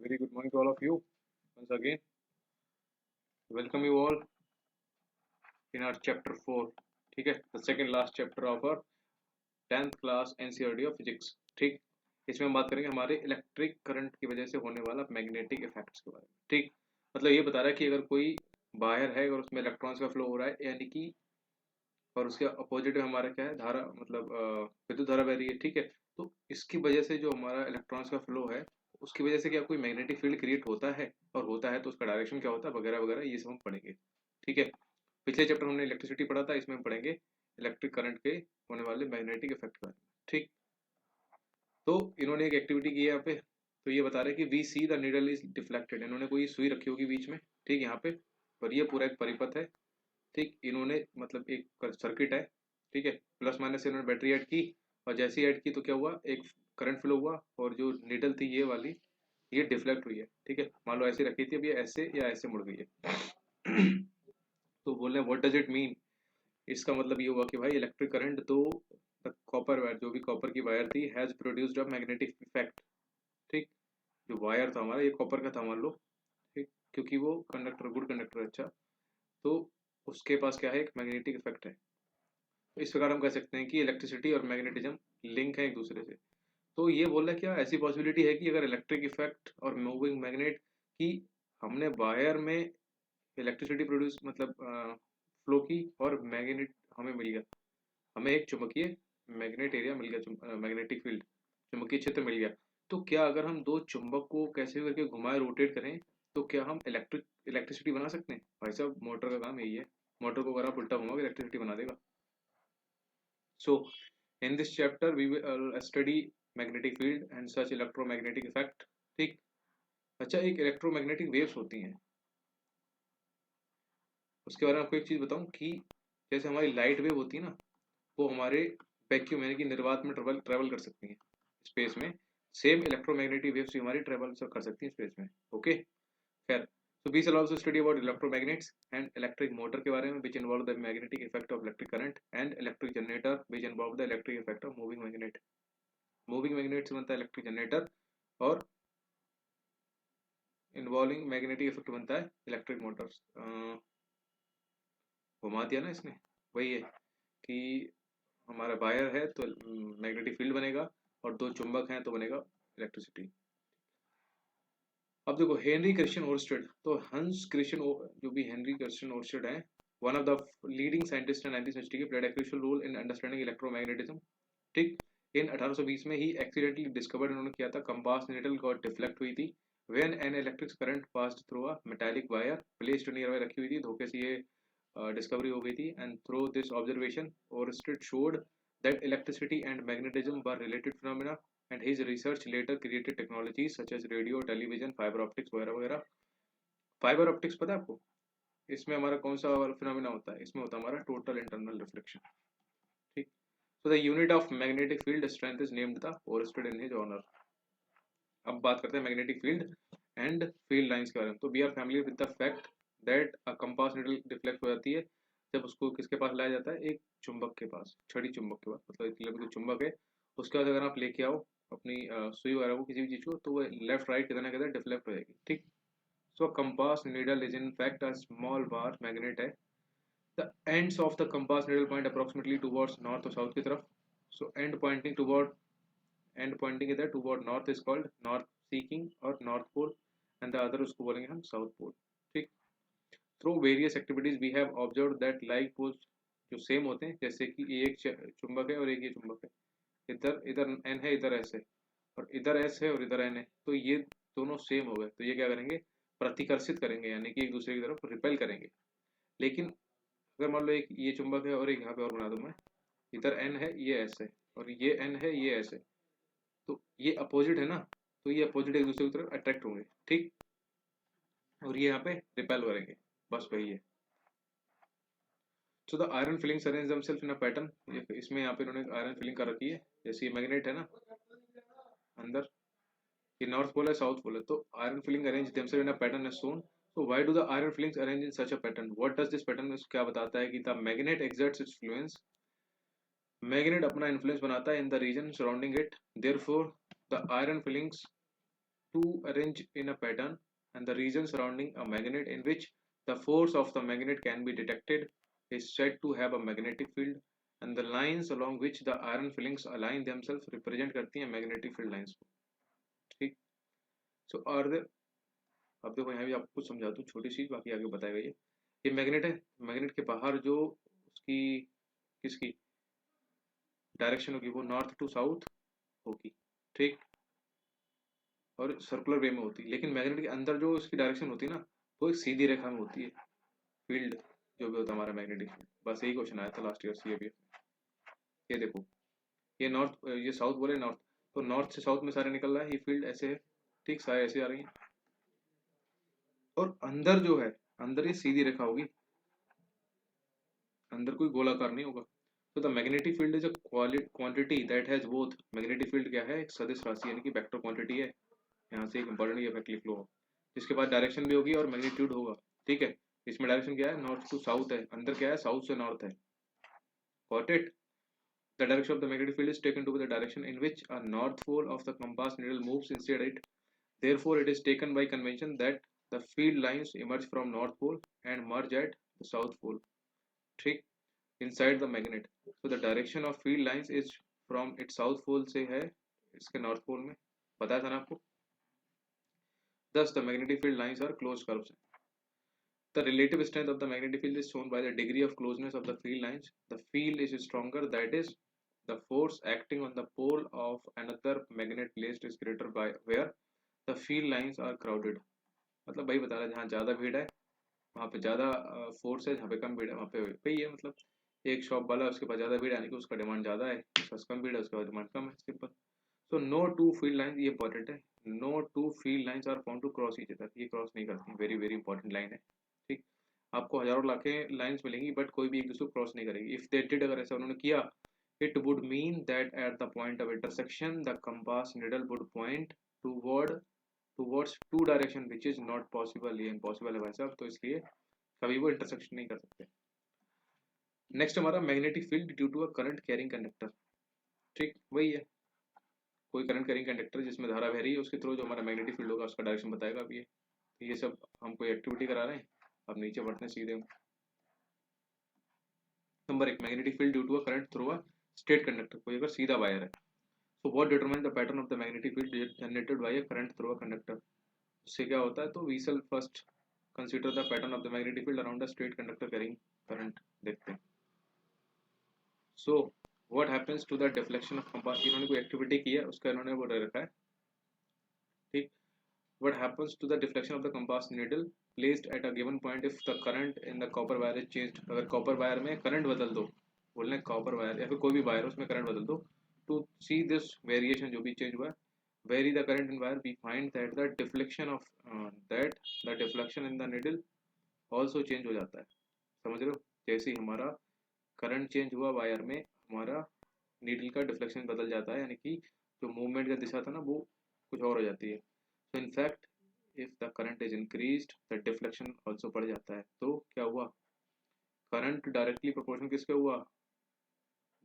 very good morning to all of you. Once again, welcome you all in our chapter 4. ठीक है, the second last chapter of our 10th class NCERT of physics. ठीक, इसमें हम बात करेंगे हमारे electric current की वजह से होने वाला मैग्नेटिक इफेक्ट्स के बारे में. ठीक, मतलब ये बता रहा है कि अगर कोई वायर है और उसमें इलेक्ट्रॉन्स का फ्लो हो रहा है, यानी कि और उसके अपोजिट में हमारा क्या है, धारा मतलब विद्युत धारा बह रही है. ठीक है, तो इसकी वजह से जो हमारा इलेक्ट्रॉन्स का फ्लो है उसकी वजह से क्या कोई मैग्नेटिक फील्ड क्रिएट होता है, और होता है तो उसका डायरेक्शन क्या होता है वगैरह वगैरह, ये सब हम पढ़ेंगे. ठीक है, पिछले चैप्टर हमने इलेक्ट्रिसिटी पढ़ा था, इसमें हम पढ़ेंगे इलेक्ट्रिक करंट के होने वाले मैग्नेटिक इफेक्ट के बारे में. ठीक, तो इन्होंने एक एक्टिविटी की है यहाँ पे. तो ये बता रहे हैं कि we see the needle is deflected. इन्होंने कोई सुई रखी होगी बीच में, ठीक, यहाँ पे, और ये पूरा एक परिपथ है. ठीक, इन्होंने मतलब एक सर्किट है. ठीक है, प्लस माइनस से इन्होंने बैटरी ऐड की, और जैसे ही ऐड की तो क्या हुआ, एक करंट फ्लो हुआ, और जो नीडल थी ये वाली, ये डिफ्लेक्ट हुई है. ठीक है, मान लो ऐसे रखी थी, अब ये ऐसे या ऐसे मुड़ गई है. तो बोल रहे हैं व्हाट डज इट मीन. इसका मतलब ये हुआ कि भाई इलेक्ट्रिक करंट तो कॉपर वायर, जो भी कॉपर की वायर थी, has produced a magnetic effect. ठीक, जो वायर था हमारा ये कॉपर का था मान लो. ठीक, क्योंकि वो कंडक्टर, गुड कंडक्टर, अच्छा, तो उसके पास क्या है, एक मैग्नेटिक इफेक्ट है. तो इस प्रकार हम कह सकते हैं कि इलेक्ट्रिसिटी और मैग्नेटिज्म लिंक है एक दूसरे से. तो ये बोल रहा है क्या ऐसी पॉसिबिलिटी है कि अगर इलेक्ट्रिक इफेक्ट और मूविंग मैग्नेट की, हमने वायर में इलेक्ट्रिसिटी प्रोड्यूस मतलब फ्लो की, और मैग्नेट हमें मिल गया, हमें एक चुंबकीय मैग्नेट एरिया मिल गया, मैग्नेटिक फील्ड, चुंबकीय क्षेत्र मिल गया. तो क्या अगर हम दो चुंबक को कैसे करके घुमाए, रोटेट करें, तो क्या हम इलेक्ट्रिसिटी बना सकते हैं? भाई साहब, मोटर का काम यही है. मोटर को अगर आप उल्टा घुमाओगे इलेक्ट्रिसिटी बना देगा. So, in this chapter, we will study magnetic field and such electromagnetic effect. ठीक, अच्छा, एक इलेक्ट्रोमैग्नेटिक वेव्स होती हैं, उसके बारे में आपको एक चीज बताऊं कि जैसे हमारी लाइट वेव होती है ना, वो हमारे वैक्यूम यानी कि निर्वात में ट्रेवल कर सकती हैं स्पेस में. सेम इलेक्ट्रोमैग्नेटिक वेव्स भी हमारी ट्रेवल कर सकती हैं स्पेस में. ओके, खैर. So we shall also study about electromagnets and electric motor के बारे में, which involve the magnetic effect of electric current, and electric generator which involve the electric effect of moving magnet. Moving magnet से बनता है electric generator, और involving magnetic effect बनता है electric Motors. घुमा दिया ना इसने. वही है कि हमारा वायर है तो मैग्नेटिक फील्ड बनेगा, और दो चुंबक हैं तो बनेगा इलेक्ट्रिसिटी. अब देखो हेनरी क्रिश्चियन ओरस्टेड, तो हंस क्रिश्चियन जो भी हेनरी क्रिश्चियन ओरस्टेड है, one of the leading scientist in 19th century, played a crucial role in understanding electromagnetism. ठीक, इन 1820 में ही एक्सीडेंटली डिस्कवर्ड इन्होंने किया था, कंपास नीडल गॉट डिफ्लेक्ट हुई थी when an electric current passed through a metallic wire placed near by, रखी हुई थी, धोखे से ये डिस्कवरी हो गई थी. And through this observation Oersted showed that electricity and magnetism were related phenomena, and his research later created technologies such as radio, television, fiber optics वगैरह वगैरह. फाइबर ऑप्टिक्स पता है आपको? इसमें हमारा कौन सा फिनोमिना होता है? इसमें होता है हमारा टोटल इंटरनल रिफ्लेक्शन. ठीक, so the unit of magnetic field strength is named the Oersted in his honor. अब बात करते हैं magnetic field and field lines के बारे में. तो we are familiar with the fact that a compass needle deflect हो जाती है जब उसको किसके पास लाया जाता है, एक चुंबक के पास, छड़ी चुंबक के पास, मतलब एक कोई चुंबक है, उसके बाद अगर आप लेके आओ अपनी सुई वगैरह को, किसी भी चीज को, तो वो लेफ्ट राइट किधर ना किधर डिफ्लेक्ट हो जाएगी. ठीक, so compass needle is in fact a small bar magnet है. The ends of the compass needle point approximately towards north और साउथ की तरफ. सो एंड पॉइंटिंग इधर toward north is called north seeking और north pole, and the other उसको बोलेंगे हम south pole. ठीक, through various activities we have observe that like poles जो सेम होते हैं, जैसे कि ये एक चुंबक है और एक ये चुंबक है, इधर इधर एन है, इधर एस है, और इधर एस है और इधर एन है, तो ये दोनों सेम हो गए, तो ये क्या करेंगे, प्रतिकर्षित करेंगे, यानी कि एक दूसरे की तरफ रिपेल करेंगे. लेकिन अगर मान लो एक ये चुंबक है और एक यहाँ पे और बना दूं मैं, इधर एन है, ये एस है, और ये एन है, ये एस है, तो ये अपोजिट है ना, तो ये अपोजिट एक दूसरे की तरफ अट्रैक्ट होंगे. ठीक, और ये यहाँ पे रिपेल करेंगे, बस वही है. So the iron filings arrange themselves in a pattern. इसमें यहाँ पे इन्होंने आयरन फिलिंग कर रखी है, जैसे ये मैग्नेट है ना अंदर, ये नॉर्थ पोल है, साउथ पोल है, तो iron filing arrange themselves in a pattern as shown. So why do the iron filings arrange in such a pattern? What does this pattern क्या बताता है कि the magnet exerts its influence, magnet अपना influence बनाता है in the region surrounding it, therefore the iron filings to arrange in a pattern, and the region surrounding a magnet in which the force of the magnet can be detected is said to have a magnetic field, and the lines along which the iron filings align themselves represent करती हैं magnetic field lines को. ठीक. So are the, अब देखो यहाँ भी आपको कुछ समझा दूँ छोटी सी, बाकी आगे बताएगा. ये मैग्नेट है. मैग्नेट के बाहर जो उसकी किसकी डायरेक्शन होगी वो नॉर्थ टू साउथ होगी. ठीक. और सर्कुलर वे में होती है. लेकिन मैग्नेट के अंदर जो उसकी डायरेक्शन होती है ना, वो एक सीधी रेखा में होती है. फील्ड जो भी होता है हमारा मैग्नेटिक फील्ड. बस यही क्वेश्चन आया था लास्ट ईयर सीएबी. ये देखो, ये नॉर्थ, ये साउथ बोले नॉर्थ, तो नॉर्थ से साउथ में सारे निकल रहा है. ये फील्ड ऐसे है. ठीक. सारे ऐसे आ रही है. और अंदर जो है, अंदर ये सीधी रेखा होगी. अंदर कोई गोलाकार नहीं होगा. तो the magnetic field is a quantity that has both. Magnetic field क्या है? एक सदिश राशि यानी कि वेक्टर क्वांटिटी है. यहाँ से एक इंपॉर्टेंट ये फैक्ट लिख लो, जिसके बाद डायरेक्शन भी होगी और मैग्नीट्यूड होगा. ठीक है. इसमें डायरेक्शन क्या है? नॉर्थ टू साउथ है. अंदर क्या है? साउथ से नॉर्थ है. Got it? The direction of the magnetic field is taken to be the direction in which a north pole of the compass needle moves inside it. Therefore, it is taken by convention that the field lines emerge from north pole and merge at the south pole. ठीक. Inside the magnet. So the direction of field lines is from its south pole से है इसके north pole में. बताया था ना आपको. Thus, the magnetic field lines are closed curves. The relative strength of the magnetic field is shown by the degree of closeness of the field lines. The field is stronger, that is, the force acting on the pole of another magnet placed is greater by where the field lines are crowded. मतलब भाई बता रहा है जहाँ ज़्यादा भीड़ है वहाँ पे ज़्यादा फोर्स है, जहाँ पे कम भीड़ है वहाँ पे वही है. मतलब एक शॉप वाला उसके पास ज़्यादा भीड़ है यानी कि उसका डिमांड ज़्यादा है, उसके पास कम भीड़ है उसके पास डिमांड कम है. Simple. So no two field line, ये इंपॉर्टेंट है. No two field lines are found to cross each other. ये क्रॉस नहीं करती. वेरी वेरी इंपॉर्टेंट लाइन है. ठीक. आपको हजारों लाखें लाइन्स मिलेंगी बट कोई भी एक दूसरे को क्रॉस नहीं करेगी. इफ दे डिड, अगर ऐसा उन्होंने किया, it would mean that at the point of intersection the compass needle would point towards two direction which is not possible. ये impossible है भाई साहब, तो इसलिए कभी वो इंटरसेक्शन नहीं कर सकते. नेक्स्ट हमारा magnetic field due to a current carrying conductor. ठीक. वही है, कोई करंट कैरिंग कंडक्टर जिसमें धारा बह रही है उसके थ्रू जो हमारा मैग्नेटिक फील्ड होगा उसका डायरेक्शन बताएगा. अब ये सब हम कोई एक्टिविटी करा रहे हैं. अब नीचे बढ़ते हैं सीधे. Number 1, magnetic field due to a current through a straight conductor. कोई अगर सीधा वायर है. So what determines the pattern of the magnetic field generated by a current through a conductor? उससे क्या होता है? तो we shall first consider the pattern of the magnetic field around a straight conductor carrying current. देखते हैं. So what happens to the deflection of compass? इन्होंने कोई activity की है उसका इन्होंने वो दे रखा है. ठीक. What happens to the deflection of the compass needle placed at a given point if the current in the copper wire is changed? अगर copper wire में करंट बदल दो, बोलने copper wire या फिर कोई भी वायर उसमें करंट बदल दो, to see this variation जो भी चेंज हुआ है, vary the current in wire, we find that the deflection in the needle also change हो जाता है. समझ रहे हो? जैसे ही हमारा करंट चेंज हुआ वायर में, हमारा नीडल का डिफ्लेक्शन बदल जाता है, यानी कि जो मूवमेंट का दिशा था ना वो कुछ और हो जाती है. So in fact, if the current is increased, the deflection also बढ़ जाता है. तो क्या हुआ? करंट डायरेक्टली प्रोपोर्शनल किसके हुआ?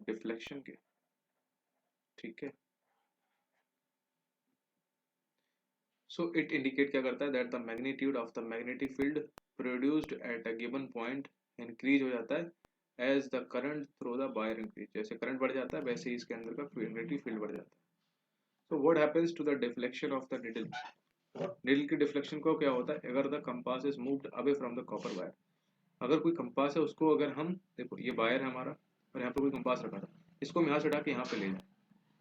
डिफ्लेक्शन के. ठीक है. So it indicate क्या करता है? That the magnitude of the magnetic field produced at a given point increase हो जाता है as the current through the wire increase. जैसे करंट बढ़ जाता है वैसे ही इसके अंदर का magnetic field बढ़ जाता है. So what happens to the deflection of the needle? Needle की डिफ्लेक्शन को क्या होता है? अगर the compass is moved away from the copper wire. अगर कोई कंपास है उसको अगर हम देखो, ये वायर है हमारा और यहाँ पे कोई कंपास रखा था, इसको हम यहाँ से हटा के यहाँ पे ले जाए.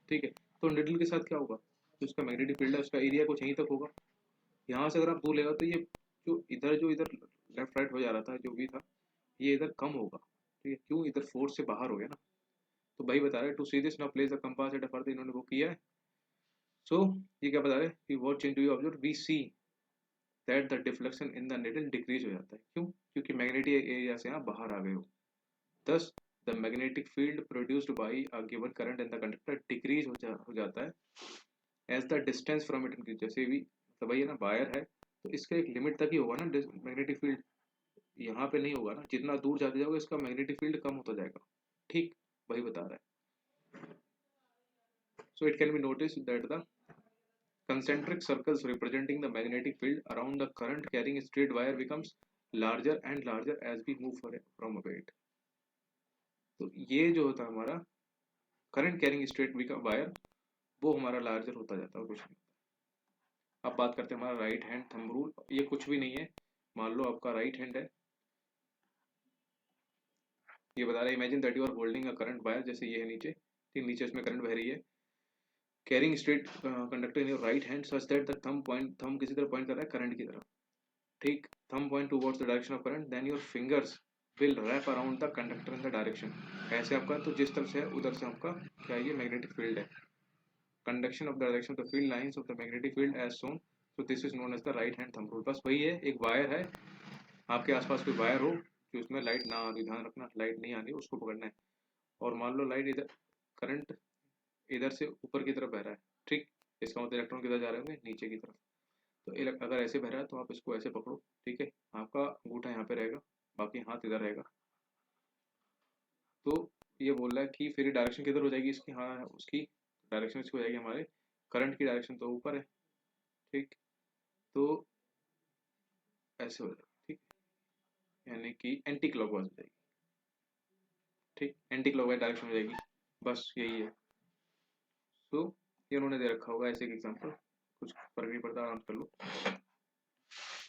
ठीक है. तो नीडल के साथ क्या होगा? जो उसका मैग्नेटिक फील्ड है उसका एरिया कुछ यहीं तक होगा. यहाँ से अगर आप दूर लेगा तो ये जो इधर लेफ्ट राइट हो जा रहा था जो भी था, ये इधर कम होगा. ठीक है. क्यों? इधर फोर्स से बाहर हो गया ना. तो भाई बता रहे to see this now place the compass at a further, इन्होंने वो किया है. सो ये क्या बता रहे कि what change do you observe? We see that the deflection in the needle decrease हो जाता है. क्यों? क्योंकि मैग्नेटिक एरिया से आप बाहर आ गए हो. Thus the magnetic field produced by a given current in the conductor decrease हो जाता है as the distance from it increase. जैसे भी तो भाई है ना, वायर है तो इसका एक लिमिट तक ही होगा ना मैग्नेटिक फील्ड. यहाँ पे नहीं होगा ना. जितना दूर जाते जाओगे इसका मैग्नेटिक फील्ड कम होता जाएगा. ठीक. वही बता रहा है. So it can be notice that the concentric circles representing the magnetic field around the current carrying straight wire becomes larger and larger as we move from it. तो ये जो होता है हमारा करंट कैरिंग स्ट्रेट वायर, वो हमारा larger होता जाता है, कुछ नहीं। अब बात करते हैं हमारा राइट हैंड थंब रूल। ये कुछ भी नहीं है, मान लो आपका राइट हैंड है, ये बता रहा है imagine that you are holding a current wire, जैसे ये है नीचे, ठीक, नीचे इसमें करंट बह रही है, carrying straight conductor in your right hand such that the thumb किसी तरफ पॉइंट कर रहा है करंट की तरफ, ठीक, thumb point towards the direction of current, then your fingers will wrap around the conductor in the direction, ऐसे आपका, तो जिस तरफ से है उधर से आपका क्या ये मैग्नेटिक फील्ड है, conduction of the direction of the field lines of the magnetic field as shown, so this is known as the right hand thumb rule. बस वही है, एक वायर है, आपके आसपास कोई वायर हो कि उसमें लाइट ना आ रही, ध्यान रखना लाइट नहीं आ रही, उसको पकड़ना है, और मान लो लाइट इधर, करंट इधर से ऊपर की तरफ बह रहा है, ठीक, इसका मतलब इलेक्ट्रॉन किधर जा रहे होंगे, नीचे की तरफ, तो अगर ऐसे बह रहा है तो आप इसको ऐसे पकड़ो, ठीक है, आपका अंगूठा यहाँ पे रहेगा, बाकी हाथ इधर रहेगा, तो ये बोल रहा है कि फिर डायरेक्शन किधर हो जाएगी इसकी, हाँ उसकी डायरेक्शन इसकी हो जाएगी, हमारे करंट की डायरेक्शन तो ऊपर है, ठीक, तो ऐसे हो जाएगा, ठीक, यानी कि एंटी क्लॉकवाइज हो जाएगी, ठीक, एंटी क्लॉकवाइज डायरेक्शन हो जाएगी, बस यही है। तो ये उन्होंने दे रखा होगा ऐसे एक एग्जांपल, कुछ फर्क नहीं पड़ता, आराम कर लो,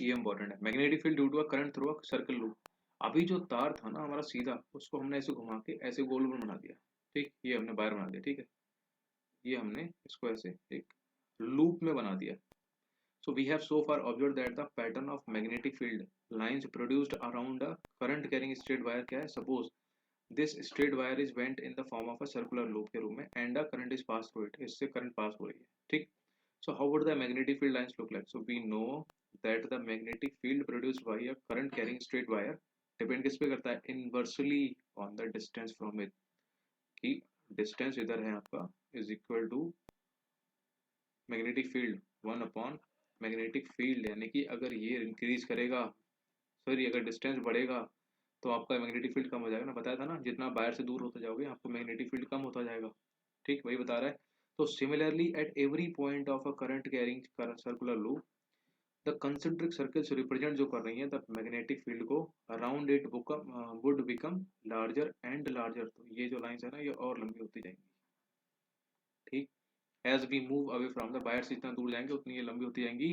ये इंपॉर्टेंट है। Magnetic field due to a current through a circle loop, अभी जो तार था ना हमारा सीधा, उसको हमने ऐसे घुमा के ऐसे गोल गोल बना दिया, ठीक, ये हमने वायर बना दिया, ठीक है, ये हमने इसको ऐसे एक लूप में बना दिया। So we have so far observed that the pattern of magnetic field lines produced around a current carrying straight wire क्या है, suppose this straight wire is bent in the form of a circular loop के रूप में and a current is passed through it, इससे current pass हो रही है, ठीक। So how would the magnetic field lines look like? So we know that the magnetic field produced by a current carrying straight wire depend किस पे करता है, inversely on the distance from it, कि distance इधर है आपका is equal to magnetic field 1 upon magnetic field, यानी कि अगर ये इंक्रीज करेगा, सॉरी अगर डिस्टेंस बढ़ेगा तो आपका मैग्नेटिक फील्ड कम हो जाएगा ना, बताया था ना, जितना वायर से दूर होते जाओगे आपको मैग्नेटिक फील्ड कम होता जाएगा, ठीक, वही बता रहा है। तो similarly at every point of a current carrying circular loop the concentric circles represent जो कर रही है द मैग्नेटिक फील्ड को around it would become larger and larger, तो ये जो लाइंस है ना ये और लंबी होती जाएंगी, ठीक, as we move away from the wire से जितना दूर जाएंगे उतनी ये लंबी होती जाएंगी,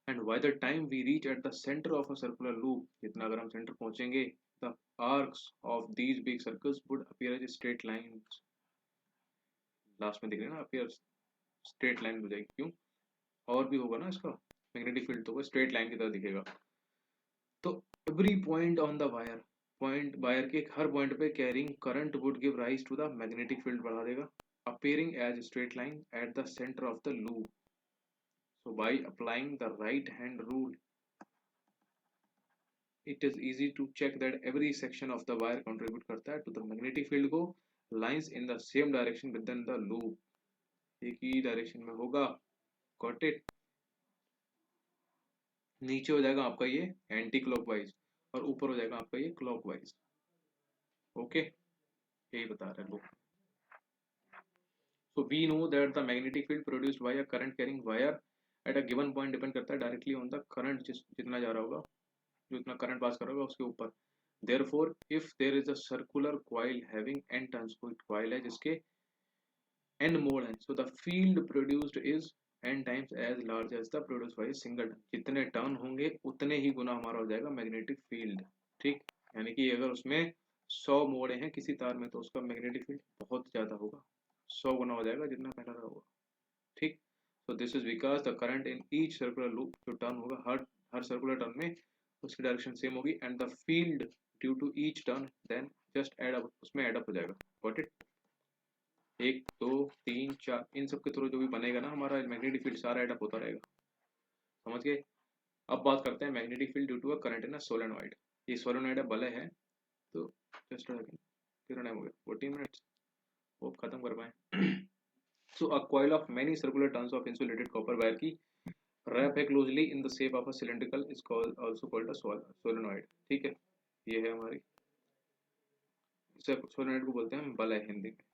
and by the time we reach at the center of a circular loop, जितना अगर हम सेंटर पहुंचेंगे, the arcs of these big circles would appear as straight lines, last में दिख रहे हैं ना, appear straight line हो जाएगी, क्यों, और भी होगा ना इसका मैग्नेटिक फील्ड, तो वो स्ट्रेट लाइन की तरह दिखेगा। तो every point on the wire, point wire के हर पॉइंट पे carrying current would give rise to the magnetic field बढ़ा देगा, appearing as straight line at the center of the loop. So by applying the right hand rule, it is easy to check that every section of the wire contribute करता है to the magnetic field को lines in the same direction within the loop, एक ही direction में होगा, got it। नीचे हो जाएगा आपका ये एंटी क्लॉकवाइज और ऊपर हो जाएगा आपका ये क्लॉकवाइज, ओके, यही बता रहे हैं लोग। So we know that the magnetic field produced by a current carrying wire at a given point depend करता है directly on the current, जितना जा रहा होगा, जो इतना करंट पास कर रहा होगा उसके ऊपर। Therefore, if there is a circular coil having n turns, कोई coil है जिसके n मोड़ है, so the field produced is n times as large as the produced by a single turn, जितने टर्न होंगे उतने ही गुना हमारा हो जाएगा मैग्नेटिक फील्ड, ठीक, यानी कि अगर उसमें 100 मोड़े हैं किसी तार में तो उसका मैग्नेटिक फील्ड बहुत ज्यादा होगा, 100 गुना हो जाएगा जितना पहला रहा होगा, ठीक। So this is because the current in each circular loop, जो टर्न होगा हर सर्कुलर टर्न में उसकी डायरेक्शन सेम होगी, and the field due to each turn then just add up, उसमें ऐड अप हो जाएगा, गॉट इट। 1 2 3 4 इन सब के थ्रू जो भी बनेगा ना हमारा मैग्नेटिक फील्ड सारा ऐड अप होता रहेगा, समझ गए। अब बात करते हैं magnetic field due to a current in a solenoid, ये सोलेनॉइड है, बल्ब है, तो जस्ट कितना टाइम हो गया, 14 मिनट्स, वो खत्म कर पाए। So a coil of many circular turns of insulated copper wire की wrap है closely in the shape of a cylindrical is called also called a solenoid, ठीक है, ये है हमारी, इसे सोलेनॉइड को बोलते हैं बल है हिंदी में।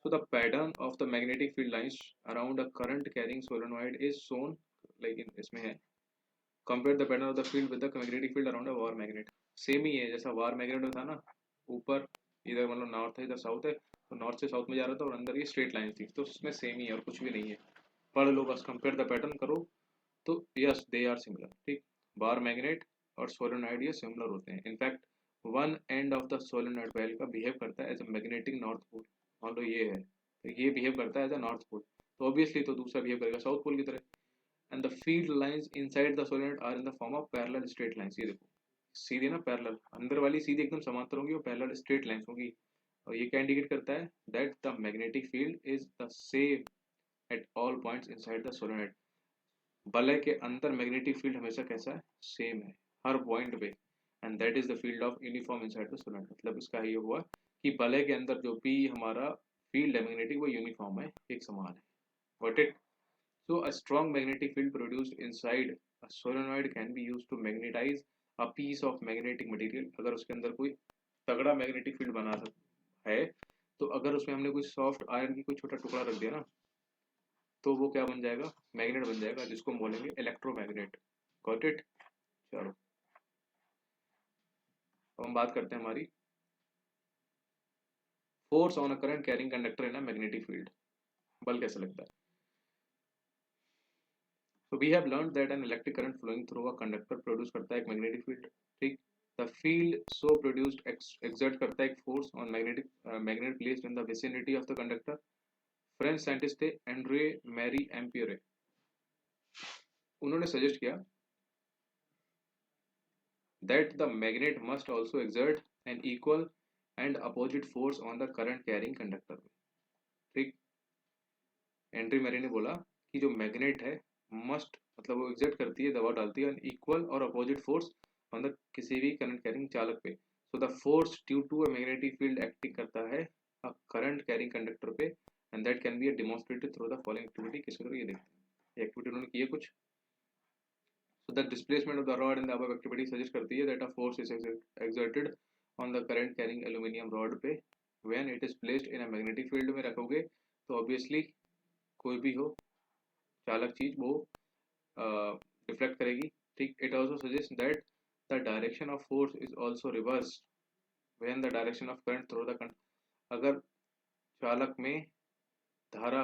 So the pattern of the magnetic field lines around a current carrying solenoid is shown like in इसमें है compare the pattern of the field with the magnetic field around a war magnet. Same ही है जैसा वार magnet में था ना, ऊपर इधर मतलब नॉर्थ है इधर साउथ है, तो नॉर्थ से साउथ में जा रहा था और अंदर ये स्ट्रेट लाइन थी, तो उसमें सेम ही है और कुछ भी नहीं है. पढ़ लो बस, कंपेयर द पैटर्न करो तो यस दे आर सिमिलर. ठीक, बार मैग्नेट और सोलेनॉइड ये सिमिलर होते हैं. In fact one end of the solenoid coil का बिहेव करता है as a magnetic north pole. मान लो ये है तो ये बिहेव करता है एज अ नॉर्थ पोल, तो ऑब्वियसली तो दूसरा बिहेव करेगा साउथ पोल की तरह. And the field lines inside the solenoid are in the form of parallel straight lines. ये देखो सीधे ना पैरेलल, अंदर वाली सीधी एकदम समांतर होंगी और पैरेलल स्ट्रेट लाइंस होंगी. और ये क्या इंडिकेट करता है that the magnetic field is the same at all points inside the solenoid. वलय के अंदर मैग्नेटिक फील्ड हमेशा कैसा है, सेम है हर पॉइंट पे. And that is the field of uniform inside the solenoid. मतलब इसका ये हुआ कि वलय के अंदर जो भी हमारा फील्ड है मैग्नेटिक वो यूनिफॉर्म है, एक समान है. Got it? So a strong magnetic field produced inside a solenoid can be used to magnetize a piece of magnetic material. अगर उसके अंदर कोई तगड़ा मैग्नेटिक फील्ड बना है तो अगर उसमें हमने कोई सॉफ्ट आयरन की कोई छोटा टुकड़ा रख दिया ना, तो वो क्या बन जाएगा, मैग्नेट बन जाएगा, जिसको हम बोलेंगे इलेक्ट्रोमैग्नेट. Got it? चलो अब हम बात करते हैं हमारी force on a current carrying conductor in a magnetic field. बल कैसे लगता है? So we have learned that an electric current flowing through a conductor produce करता है एक magnetic field. ठीक, the field so produced exert करता है एक force on magnet placed in the vicinity of the conductor. French scientist थे Andre Mary एम्पियरे. उन्होंने suggest किया that the magnet must also exert an equal and opposite force on the current carrying conductor. ठीक, Andre Mary ने बोला कि जो magnet है must मतलब वो एग्जर्ट करती है, दबाव डालती है इक्वल और अपोजिट फोर्स ऑन द किसी भी करंट कैरिंग चालक पे. So the force due to a magnetic field acting करता है अ करंट कैरिंग कंडक्टर पे and that can be demonstrated through the following activity. किसके थ्रू? ये देखते हैं ये एक्टिविटी उन्होंने की है कुछ. So the displacement of the rod in the above activity suggest करती है that a force is exerted on the current carrying aluminium rod पे when it is placed in a magnetic field में रखोगे तो ऑब्वियसली कोई भी हो चालक चीज वो रिफ्लेक्ट करेगी. ठीक, it also suggest that the direction of force is also reverse when the direction of current through the current. अगर चालक में धारा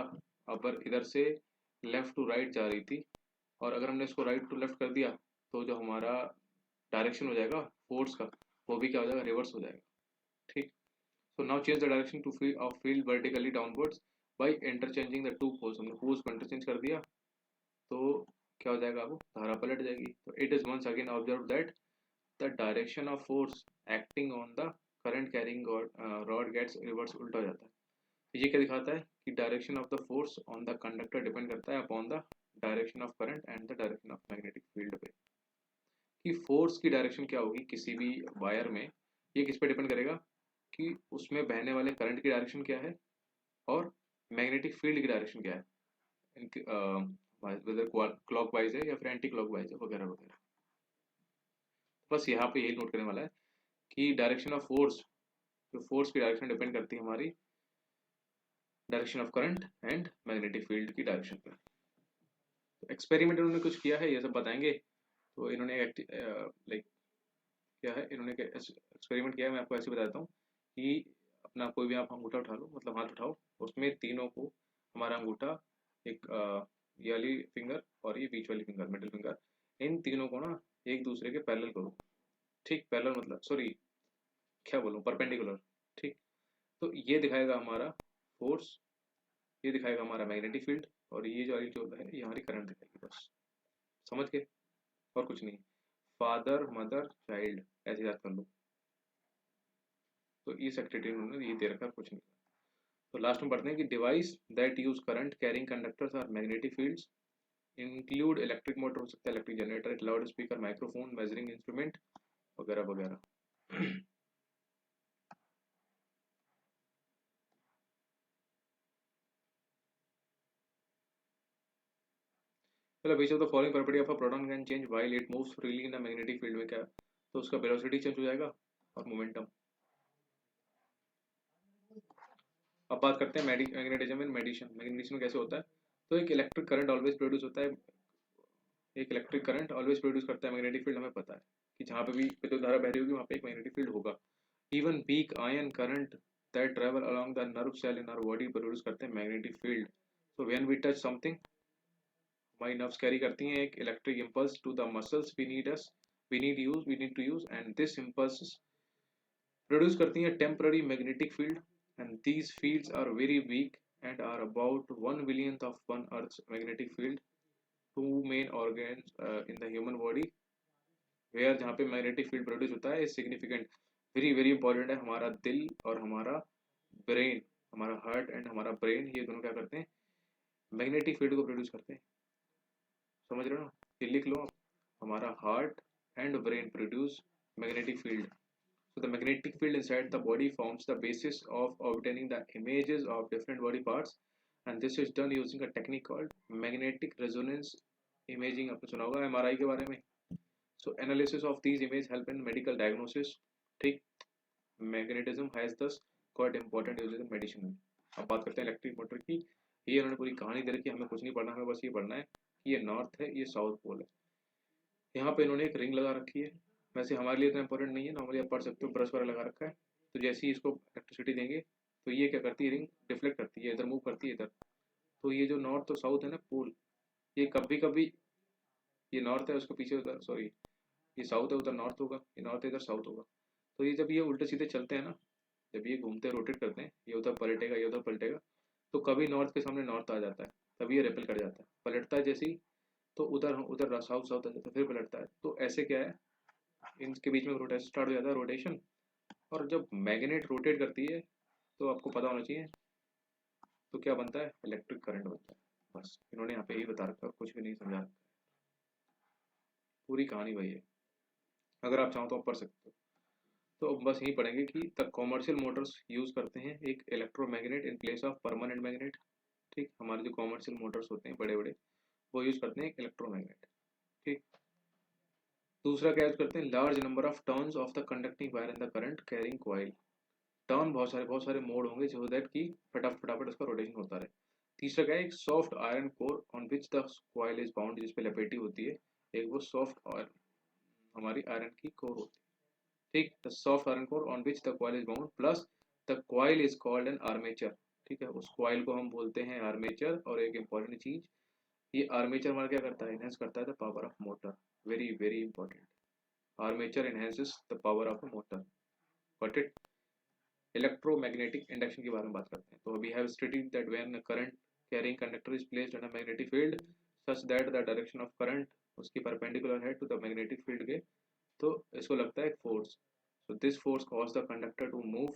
अगर इधर से लेफ्ट टू राइट जा रही थी और अगर हमने इसको राइट टू लेफ्ट कर दिया तो जो हमारा डायरेक्शन हो जाएगा फोर्स का वो भी क्या हो जाएगा, रिवर्स हो जाएगा. ठीक, so now change the direction to field of field vertically downwards by interchanging the two poles. हमने पोल्स को इंटरचेंज कर दिया तो क्या हो जाएगा, वो धारा पलट जाएगी. तो it is once again observe that the direction of force acting on the current carrying rod gets reverse, उल्टा हो जाता है. ये क्या दिखाता है कि direction of the force on the conductor depend करता है upon the direction of current and the direction of magnetic field पे. कि फोर्स की डायरेक्शन क्या होगी किसी भी वायर में, ये किस पे डिपेंड करेगा कि उसमें बहने वाले करंट की डायरेक्शन क्या है और मैग्नेटिक फील्ड की डायरेक्शन क्या है, वेदर क्लॉक वाइज है या फिर एंटी क्लॉक वाइज है वगैरह वगैरह. बस यहाँ पे यही नोट करने वाला है कि डायरेक्शन ऑफ फोर्स, जो फोर्स की डायरेक्शन डिपेंड करती है हमारी direction of current and magnetic field की डायरेक्शन पर. तो एक्सपेरिमेंट उन्होंने कुछ किया है ये सब बताएंगे. तो इन्होंने लाइक क्या है, इन्होंने एक्सपेरिमेंट किया है, मैं आपको ऐसे बताता हूँ कि अपना कोई भी आप अंगूठा उठा लो, मतलब हाथ उठाओ, उसमें तीनों को हमारा अंगूठा एक ये वाली फिंगर और ये बीच वाली फिंगर मिडिल फिंगर, इन तीनों को ना एक दूसरे के पैरेलल करो. ठीक, पैरेलल मतलब सॉरी क्या बोलूँ, परपेंडिकुलर. ठीक, तो ये दिखाएगा हमारा फोर्स, ये दिखाएगा हमारा मैग्नेटिक फील्ड और ये जो वाली जो है ये हमारी करंट दिखाएगी. बस समझ गए, और कुछ नहीं. फादर मदर चाइल्ड ऐसे याद कर लो. तो इस एक्टिविटी में उन्होंने ये दे रखा, कुछ नहीं. तो लास्ट में पढ़ते हैं कि device that use current carrying conductors are magnetic fields include electric motor हो सकता है, electric generator, loud speaker, microphone, measuring instrument वगैरह वगैरह. चलो which of the following property of a proton can change while it moves freely in the magnetic field में क्या, तो उसका वेलोसिटी चेंज हो जाएगा और मोमेंटम. अब बात करते हैं मैग्नेटिज्म एंड मेडिसिन। मैग्नेटिज्म कैसे होता है? तो एक इलेक्ट्रिक करंट ऑलवेज प्रोड्यूस होता है, एक इलेक्ट्रिक करंट ऑलवेज प्रोड्यूस करता है मैग्नेटिक फील्ड। हमें पता है कि जहाँ पे भी विद्युत धारा बह रही होगी वहाँ पे एक मैग्नेटिक फील्ड होगा। Even weak ion current that travel along the nerve cell in our body produce करते हैं magnetic field. So when we touch something, हमारी नर्व्स कैरी करती हैं एक electric impulse to the muscles we need to use, and this impulses produce करती हैं temporary magnetic field, and these fields are very weak and are about 1 millionth of one earth's magnetic field. Two main organs in the human body where जहाँ पे magnetic field produce होता है significant, very very important है। हमारा दिल और हमारा brain, हमारा हार्ट एंड हमारा ब्रेन, ये दोनों क्या करते हैं? मैग्नेटिक फील्ड को प्रोड्यूस करते हैं। समझ रहे हो ना? ये लिख लो आप, हमारा heart and brain produce magnetic field. So the magnetic field inside the body forms the basis of obtaining the images of different body parts, and this is done using a technique called magnetic resonance imaging. आपने सुना होगा MRI के बारे में. So analysis of these images help in medical diagnosis. ठीक, magnetism has thus got important uses in medicine. अब बात करते हैं इलेक्ट्रिक मोटर की. ये उन्होंने पूरी कहानी दे रखी है, हमें कुछ नहीं पढ़ना, हमें बस ये पढ़ना है कि ये नॉर्थ है, ये साउथ पोल है. यहाँ पे इन्होंने एक रिंग लगा रखी है. वैसे हमारे लिए इतना इंपॉर्टेंट नहीं है, नॉर्मली आप पढ़ सकते हो, ब्रश वगैरह लगा रखा है. तो जैसे ही इसको इलेक्ट्रिसिटी देंगे तो ये क्या करती है, रिंग डिफ्लेक्ट करती है, इधर मूव करती है इधर. तो ये जो नॉर्थ और साउथ है ना पोल, ये कभी कभी, ये नॉर्थ है उसके पीछे उधर, सॉरी ये साउथ है उधर नॉर्थ होगा, ये नॉर्थ है इधर साउथ होगा. तो ये जब ये उल्टे सीधे चलते हैं ना, जब ये घूमते रोटेट करते हैं, ये उधर पलटेगा ये उधर पलटेगा, तो कभी नॉर्थ के सामने नॉर्थ आ जाता है, तभी ये रेपल कर जाता है, पलटता है जैसे ही तो उधर उधर साउथ साउथ आ जाता है, फिर पलटता है. तो ऐसे क्या है, इनके बीच में रोटेशन स्टार्ट हो जाता है, रोटेशन. और जब मैग्नेट रोटेट करती है तो आपको पता होना चाहिए, तो क्या बनता है, इलेक्ट्रिक करंट बनता है. बस इन्होंने यहाँ पे यही बता रखा है, कुछ भी नहीं समझा रखा है, पूरी कहानी वही है. अगर आप चाहो तो आप पढ़ सकते हो. तो अब बस यही पढ़ेंगे कि द कॉमर्शियल मोटर्स यूज करते हैं एक electromagnet in place of permanent magnet. ठीक, हमारे जो कॉमर्शियल मोटर्स होते हैं बड़े बड़े, वो यूज करते हैं एक इलेक्ट्रोमैग्नेट. ठीक, दूसरा क्या यूज करते हैं, large number of turns of the conducting wire in the current carrying coil. Turn बहुत सारे मोड होंगे जो दैट की फटाफट उसका रोटेशन होता रहे. तीसरा क्या है, एक soft iron core on which the coil is bound, जिस पे लपेटी होती है, एक वो सॉफ्ट आयरन, हमारी आयरन की कोर होती है. ठीक, the soft iron core on which the coil is bound plus the coil is called N armature. ठीक है, उस कॉइल को हम बोलते हैं आर्मेचर. और एक इंपॉर्टेंट चीज, ये आर्मेचर हमारा क्या करता है, इनहेंस करता है the power of motor. Very very important, armature enhances the power of a motor. Got it? Electromagnetic induction के बारे में बात करते हैं. तो we have studied that when a current carrying conductor is placed in a magnetic field such that the direction of current उसकी perpendicular है to the magnetic field के, तो इसको लगता है एक force. So this force cause the conductor to move.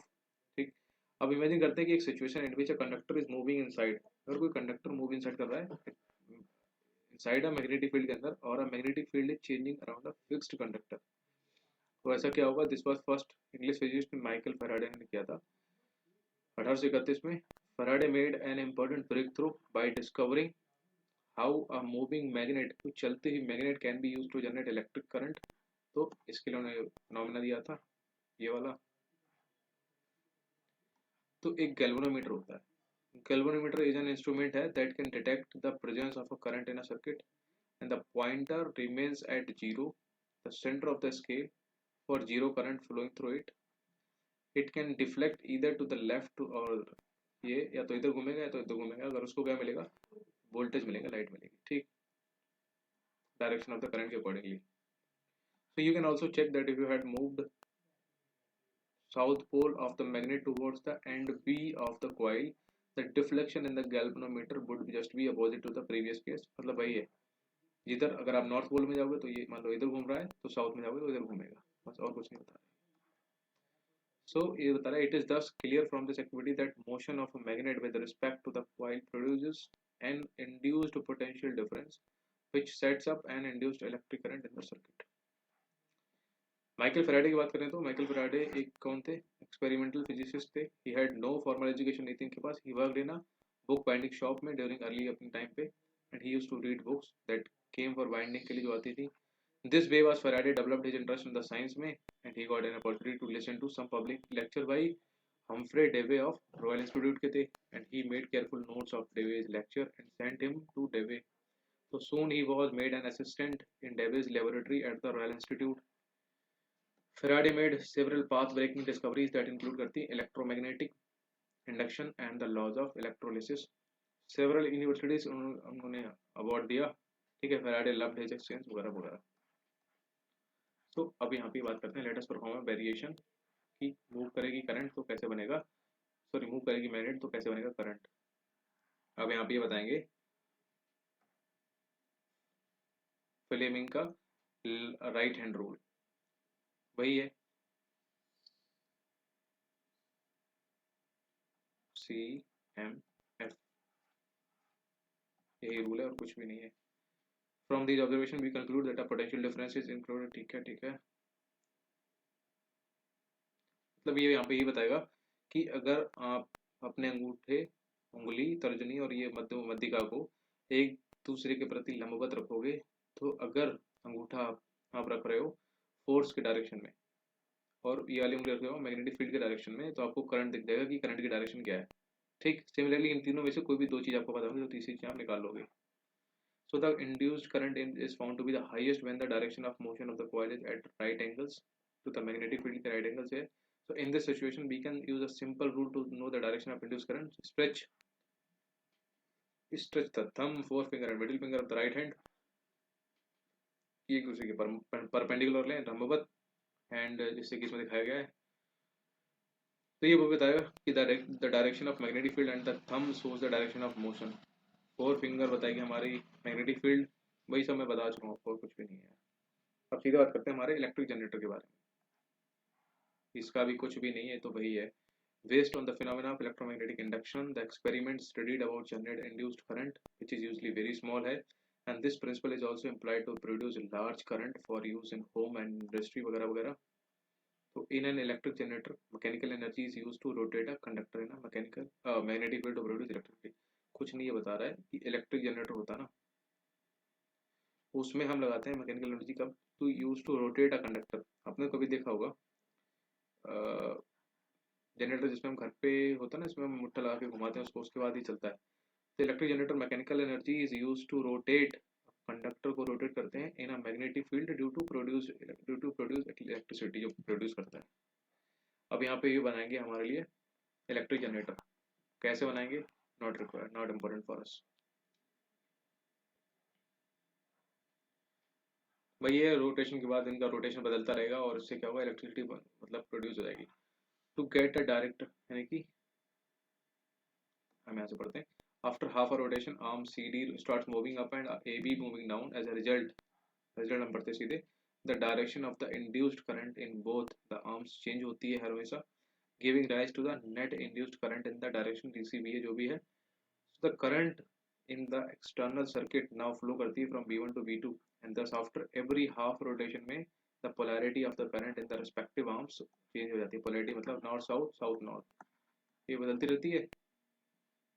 ठीक, अब इमेजिन करते हैं कि एक situation in which a conductor is moving inside. अगर कोई कंडक्टर मूव इनसाइड कर रहा है इनसाइड अ मैग्नेटिक फील्ड के अंदर, और a magnetic field is changing around a fixed conductor, तो ऐसा क्या होगा. This was first English physicist Michael Faraday ने किया था 1831 में. Faraday made an important breakthrough by discovering how a moving magnet, तो चलते ही magnet can be use to generate electric current. तो इसके लिए उन्होंने फिनोमेना दिया था ये वाला. तो एक गैल्वेनोमीटर होता है. गैल्वेनोमीटर इज एन इंस्ट्रूमेंट है that can detect the presence of a current in a circuit, and the pointer remains at zero, the centre of the scale for zero current flowing through it. It can deflect either to the left, और ये या तो इधर घूमेगा या तो इधर घूमेगा. अगर उसको क्या मिलेगा, वोल्टेज मिलेगा, लाइट मिलेगी. ठीक, डायरेक्शन ऑफ द करंट के accordingly. So you can also check that if you had moved south pole of the magnet towards the end B of the coil, the deflection in the galvanometer would just be opposite to the previous case. मतलब वही है, जिधर अगर आप north pole में जाओगे तो ये मान लो इधर घूम रहा है, तो साउथ में जाओगे तो इधर घूमेगा, बस और कुछ नहीं बता रहा. So ये बता रहा है, it is thus clear from this activity that motion of a magnet with respect to the coil produces an induced potential difference which sets up an induced electric current in the circuit. Michael Faraday की बात करें तो Michael Faraday एक कौन थे, experimental physicist थे. He had no formal education नहीं थी इनके पास. He worked in a book binding shop में ड्यूरिंग अर्ली अपने टाइम पे, and he used to read books that came for binding के लिए जो आती थी. This way was Faraday developed his interest in the science में, and he got an opportunity to listen to some public lecture by Humphry Davy of Royal Institute के थे, and he made careful notes of Davy's lecture and sent him to Davy. तो soon he was made an assistant in Davis laboratory at the Royal Institute. Faraday made several path-breaking discoveries that include करती electromagnetic induction and the laws of electrolysis. Several universities उन्होंने award दिया. ठीक है, Faraday loved his experience वगैरह वगैरह. तो अब यहाँ पे बात करते हैं, लेट अस परफॉर्म वेरिएशन की. मूव करेगी करंट तो कैसे बनेगा, सॉरी मूव करेगी मैग्नेट तो कैसे बनेगा करंट. अब यहाँ पे ये बताएंगे फ्लेमिंग का राइट हैंड रूल. वही है CMF, यही रूल है और कुछ भी नहीं है. From this observation we conclude that a potential difference is included. ठीक है ठीक है, मतलब ये यहाँ पे ये बताएगा कि अगर आप अपने अंगूठे, उंगली, तर्जनी और ये मध्यिका को एक दूसरे के प्रति लंबवत रखोगे, तो अगर अंगूठा आप रख रहे हो फोर्स के डायरेक्शन में और ये वाली उंगली रख रहे हो मैग्नेटिक फील्ड के डायरेक्शन में, तो आपको करंट दिख जाएगा कि करंट की डायरेक्शन क्या है. ठीक, सिमिलरली इन तीनों में से कोई भी दो चीज आपको पता होगी तो तीसरी चीज आप निकाल लोगे. So the induced current is found to be the highest when the direction of motion of the coil is at right angles to the magnetic field के right angles है. So in this situation we can use a simple rule to know the direction of induced current. Stretch the thumb, forefinger and middle finger of the right hand. एक दूसरे के perpendicular लें लंबवत, and जिससे कि इसमें दिखाया गया है. तो ये वो बताएगा कि the direction of magnetic field and the thumb shows the direction of motion. Four finger बताएगी हमारी मैग्नेटिक फील्ड. वही सब मैं बता चुका हूँ, और कुछ भी नहीं है. अब सीधे बात करते हैं हमारे इलेक्ट्रिक जनरेटर के बारे में. इसका भी कुछ भी नहीं है, तो वही है. Based on the phenomena of electromagnetic induction, the experiments studied about generated induced current, which is usually very small है, and this principle is also employed to produce large current for use in home and industry वगैरह वगैरह. तो in an electric generator, mechanical energy is used to rotate a conductor in a mechanical magnetic field to produce electricity. कुछ नहीं ये बता रहा है कि इलेक्ट्रिक जनरेटर होता है ना, उसमें हम लगाते हैं मैकेनिकल एनर्जी कब, to use to rotate a conductor. आपने कभी देखा होगा जनरेटर जिसमें हम घर पे होता है ना, इसमें हम मुट्ठा लगा के घुमाते हैं उसको, उसके बाद ही चलता है. तो electric generator mechanical energy is use to rotate, conductor को रोटेट करते हैं in a magnetic field due to produce electricity, जो प्रोड्यूस करता है. अब यहाँ पे ये बनाएंगे हमारे लिए इलेक्ट्रिक जनरेटर. कैसे बनाएंगे, not required, not important for us. भाई ये रोटेशन के बाद इनका रोटेशन बदलता रहेगा और इससे क्या होगा, इलेक्ट्रिसिटी मतलब प्रोड्यूस हो जाएगी. टू गेट अ डायरेक्ट, यानी कि हम यहाँ से पढ़ते हैं. After half a rotation arm C D start moving up and A B moving down. As a result हम पढ़ते सीधे, the direction of the induced current in both the arms change होती है हर हमेशा, giving rise to the net induced current in the direction DC भी है जो भी है. The current in the external circuit now flow करती है from B1 to B2, and thus after every half rotation में the polarity of the current in the respective arms change हो जाती है. पोलैरिटी मतलब नॉर्थ साउथ, साउथ नॉर्थ, ये बदलती रहती है.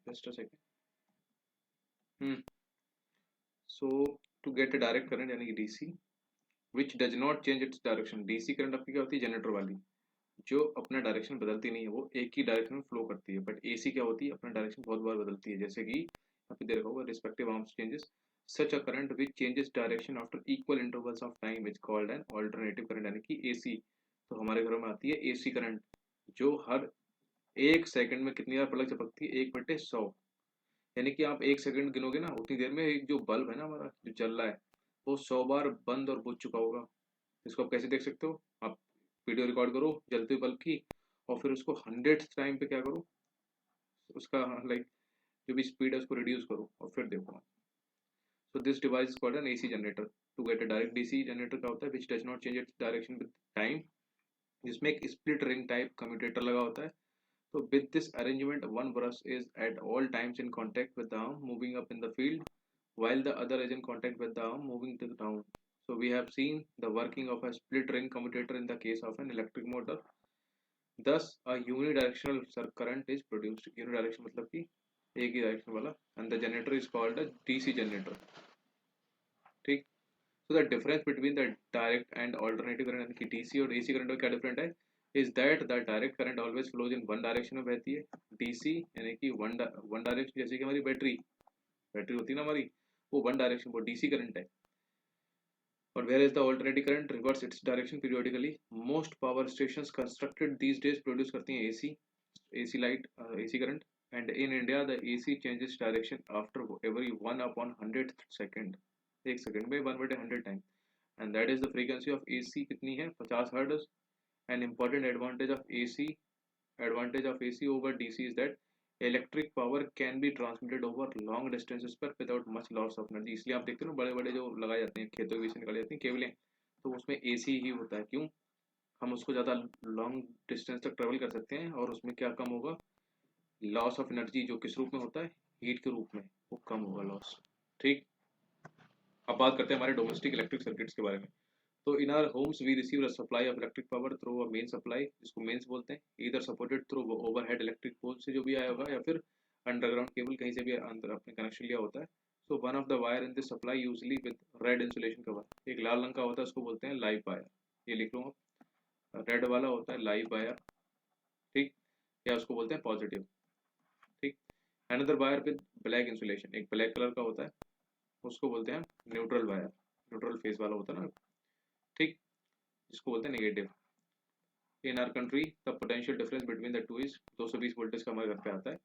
Just a second. So to get a direct current यानी कि DC which does not change its direction. DC current आपकी क्या होती है, जनरेटर वाली, जो अपना डायरेक्शन बदलती नहीं है, वो एक ही डायरेक्शन में फ्लो करती है. बट एसी क्या होती है, अपना डायरेक्शन बहुत बार बदलती है, जैसे कि यहाँ पे दे रखा होगा respective arms changes. Such a current which changes direction after equal intervals of time is called an alternative current, यानी कि एसी. तो हमारे घरों में आती है एसी करंट, जो हर एक सेकंड में कितनी बार पलक झपकती है, 1/100. यानी कि आप एक सेकंड गिनोगे ना, उतनी देर में एक जो बल्ब है ना हमारा जो जल रहा है, वो 100 बार बंद और बुझ चुका होगा. इसको आप कैसे देख सकते हो, आप वीडियो रिकॉर्ड करो जलते हुए बल्ब की, और फिर उसको 100th टाइम पे क्या करो, उसका लाइक जो भी स्पीड है उसको रिड्यूस करो और फिर देखो. So this device is called an AC generator. To get a direct DC generator क्या होता है, which does not change its direction with time, जिसमें एक स्प्लिट रिंग टाइप कम्यूटेटर लगा होता है. So with this arrangement, one brush is at all times in contact with the arm moving up in the field, while the other is in contact with the arm moving to the down. So we have seen the working of a split ring commutator in the case of an electric motor. Thus, a unidirectional current is produced. Unidirectional मतलब कि एक ही direction वाला, and the generator is called a DC generator. ठीक. So the difference between the direct and alternative current यानी कि DC और AC current में क्या डिफरेंट है, is that the direct current always flows in one direction में बहती है। डीसी यानी कि वन डायरेक्शन, जैसे कि हमारी बैटरी होती है ना हमारी, वो वन डायरेक्शन, वो डीसी करंट है। और where is the alternative current reverse its direction periodically. Most power stations constructed these days produce करती हैं AC light, AC current. And in India the AC changes direction after every 1/100th second, एक second में 1/100 time. And that is the frequency of AC कितनी है, 50 hertz. An important advantage of AC over DC is that electric power can be transmitted over long distances पर without much loss of energy। इसलिए आप देखते हो ना बड़े बड़े जो लगाए जाते हैं खेतों के बीच से निकाली जाती हैं केबलें, तो उसमें AC ही होता है। क्यों? हम उसको ज़्यादा लॉन्ग डिस्टेंस तक ट्रेवल कर सकते हैं और उसमें क्या कम होगा, लॉस ऑफ एनर्जी, जो किस रूप में होता है, हीट के रूप में, वो कम होगा लॉस। ठीक, अब बात करते हैं हमारे डोमेस्टिक इलेक्ट्रिक सर्किट्स के बारे में। तो in our homes we receive a supply of electric power through a main supply, जिसको मेन्स बोलते हैं, इधर supported through overhead electric pole से जो भी आया होगा, या फिर अंडरग्राउंड केबल कहीं से भी अंदर अपने कनेक्शन लिया होता है। So one of the wire in this supply usually with red insulation cover, एक लाल रंग का होता है, उसको बोलते हैं लाइव वायर, ये लिख लो आप, रेड वाला होता है लाइव वायर। ठीक, या उसको बोलते हैं पॉजिटिव। ठीक, another wire with black insulation, एक ब्लैक कलर का होता है, उसको बोलते हैं न्यूट्रल वायर, न्यूट्रल फेस वाला होता है ना। ठीक, जिसको बोलते हैं negative. In our country the potential difference between the two is 220 voltage का हमारे घर पे आता है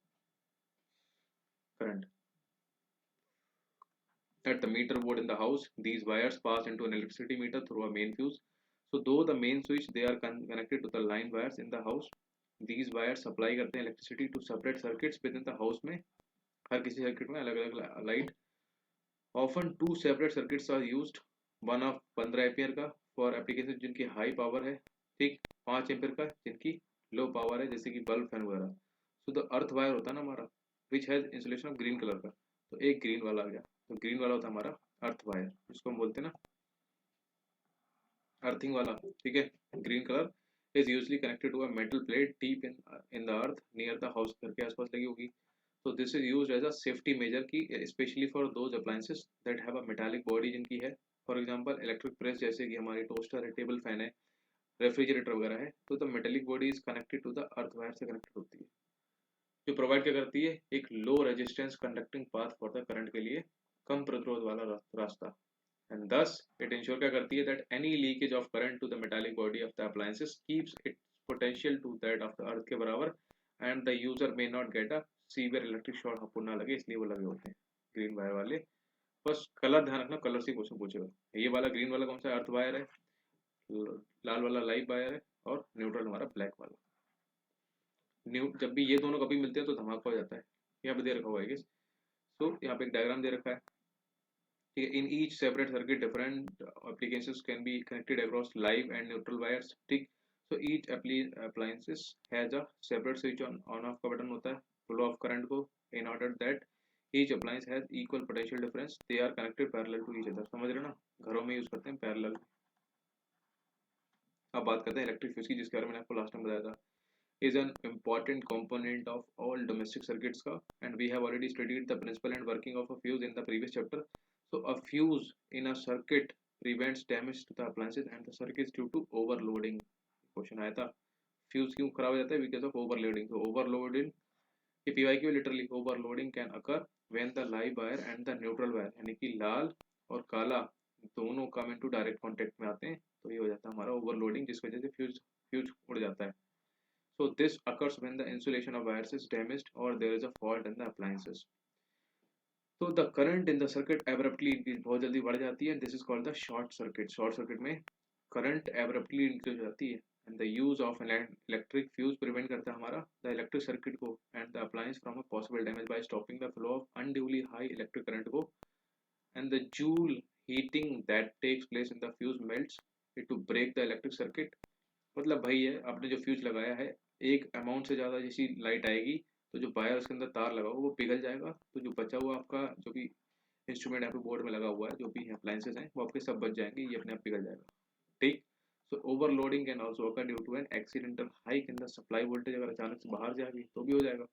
current. At the meter board in the house, these wires pass into an electricity meter through a main fuse. So though the main switch they are connected to the line wires in the house, these wires supply करते हैं electricity to separate circuits within the house में, हर किसी circuit में अलग अलग light. Often two separate circuits are used, one of 15 ampere का for application जिनकी high power है, ठीक, 5 एम्पियर का जिनकी लो पावर है, जैसे कि बल्ब फैन वगैरह। सो द अर्थ वायर होता है ना हमारा, which has insulation of green colour का, तो एक ग्रीन वाला आ गया, तो ग्रीन वाला होता है हमारा अर्थ वायर, जिसको हम बोलते हैं ना अर्थिंग वाला। ठीक है, green colour is usually connected to a metal plate deep in the earth near the house, घर के आसपास लगी होगी। So this is used as a safety measure की, especially for those appliances that have a metallic body जिनकी है, for example electric press, जैसे कि हमारी टोस्टर है, टेबल फैन है, रेफ्रिजरेटर वगैरह है, तो the metallic body is connected to the earth wire से कनेक्टेड होती है, जो प्रोवाइड क्या करती है, एक low resistance conducting path for the current के लिए, कम प्रतिरोध वाला रास्ता। एंड दस इट इंश्योर क्या करती है, that any leakage of current to the metallic body of the appliances keeps it potential to that of the earth के बराबर, and the user may not get a severe electric short, आपको ना लगे, इसलिए वो लगे होते हैं ग्रीन वायर वाले। बस कलर ध्यान रखना, कलर से क्वेश्चन पूछेगा। ये वाला ग्रीन वाला कौन सा अर्थ वायर है, लाल वाला लाइव वायर है, और न्यूट्रल हमारा ब्लैक वाला। जब भी ये दोनों कभी मिलते हैं तो धमाका हो जाता है। यहाँ पे दे रखा हुआ है गेस, तो यहाँ पे एक डायग्राम दे रखा है, ठीक है। In each separate circuit different applications can be connected across live and neutral wires. ठीक, so each appliances has a separate switch on off का बटन होता है फ्लो ऑफ करंट को, in order that each appliance has equal potential difference, they are connected parallel to each other. समझ रहे हो ना, घरों में यूज करते हैं पैरेलल। अब बात करते हैं इलेक्ट्रिक फ्यूज की, जिसके बारे में मैंने आपको लास्ट टाइम बताया था, is an important component of all domestic circuits का, and we have already studied the principle and working of a fuse in the previous chapter. So a fuse in a circuit prevents damage to the appliances and the circuit is due to overloading। Question आया था, fuse क्यों खराब हो जाता है, because of overloading. तो overloading की पीवाई literally overloading can occur when the live wire and the neutral wire, यानी कि लाल और काला दोनों कम इनटू डायरेक्ट कांटेक्ट में आते हैं, तो ये हो जाता है हमारा ओवरलोडिंग, जिस वजह से फ्यूज फ्यूज उड़ जाता है। So this occurs when the insulation of wires is damaged or there is a fault in the appliances. So the current in the circuit abruptly increase, बहुत जल्दी बढ़ जाती है, and this is called the short circuit। short circuit में current abruptly increase हो जाती है, and the use of an electric fuse prevent करता है हमारा the electric circuit को and the appliance from a possible damage by stopping the flow of unduly high electric current को, and the joule heating that takes place in the fuse melts it to break the electric circuit। मतलब भाई है, आपने जो fuse लगाया है, एक amount से ज़्यादा जैसी लाइट आएगी तो जो वायर उसके अंदर तार लगा हुआ वो पिघल जाएगा, तो जो बचा हुआ आपका जो भी इंस्ट्रूमेंट यहाँ पे बोर्ड में लगा हुआ है, जो भी अप्लायंसेस हैं, वो आपके सब बच जाएंगे, ये अपने आप पिघल जाएगा। ठीक, so overloading can also occur due to an accidental hike in the supply voltage, अगर अचानक से बाहर जाएगी तो भी हो जाएगा।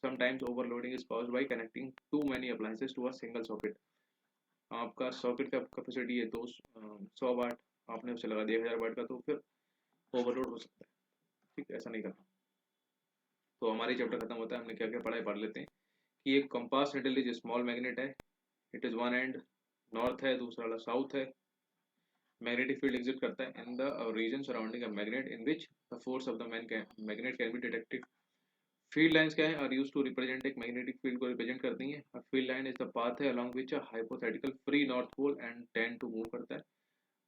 Sometimes overloading is caused by connecting too many appliances to a single socket. आपका सॉकेट का कैपेसिटी है 100 वाट, आपने उसे लगा दिया 1000 वाट का, तो फिर ओवरलोड हो सकता है। ठीक, ऐसा नहीं करना। तो हमारी चैप्टर खत्म होता है, हमने क्या क्या पढ़ा है पढ़ लेते हैं। कि एक compass needle is small magnet है, it is one end north है, दूसरा वाला साउथ है। मैग्नेटिक फील्ड एग्जिस्ट करता है in the region surrounding a magnet in which the force of the magnet can be detected. Field lines क्या है, are used to represent एक magnetic field को रिप्रेजेंट करती हैं। A field line is the path है along which a hypothetical free north pole and tend to move करता है।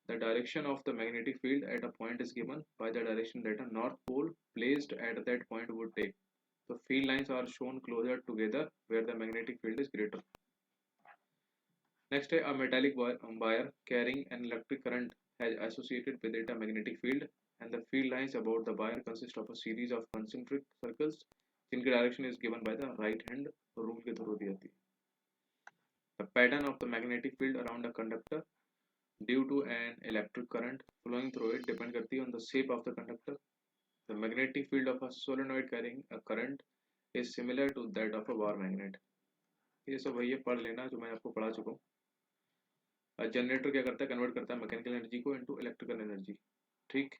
The direction of the magnetic field at a point is given by the direction that a north pole placed at that point would take. The field lines are shown closer together where the magnetic field is greater. Next, a metallic wire carrying an electric current has associated with it a magnetic field, and the field lines about the wire consist of a series of concentric circles जिनकी direction is given by the right hand rule के through the जाती है। The pattern of the magnetic field around a conductor due to an electric current flowing through it depend करती है on the shape of the conductor. The magnetic field of a solenoid carrying a current is similar to that of a bar magnet. ये सब वही है, पढ़ लेना जो मैं आपको पढ़ा चुका हूँ। जनरेटर क्या करता है, कन्वर्ट करता है मैकेनिकल एनर्जी को इनटू इलेक्ट्रिकल एनर्जी। ठीक,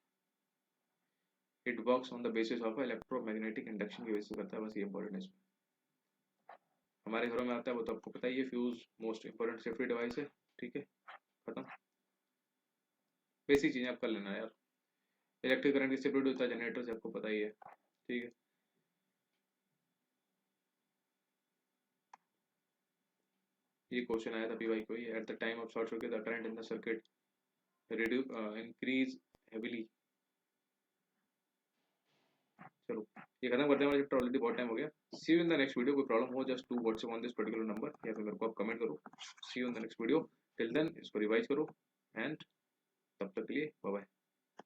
it works on the basis of electromagnetic induction की बेसिस करता है, बस ये इंपॉर्टेंट है इसमें। हमारे घरों में आता है वो तो आपको पता ही है, fuse most important safety device है। ठीक है, खत्म। बेसिक चीजें आप कर लेना यार। इलेक्ट्रिक करंट किससे प्रोड्यूस होता है, जनरेटर से, आपको पता ही है। ठीक है, ये क्वेश्चन आया था पीवाई को, at the time of short circuit the current in the circuit increase heavily. चलो ये खत्म करते हैं, हमारा चैप्टर ऑलरेडी बहुत टाइम हो गया। See you in the next video. कोई प्रॉब्लम हो just do WhatsApp on this particular number, या फिर मेरे को आप कमेंट करो। See you in the next video, till then इसको रिवाइज करो एंड तब तक के लिए बाय बाय।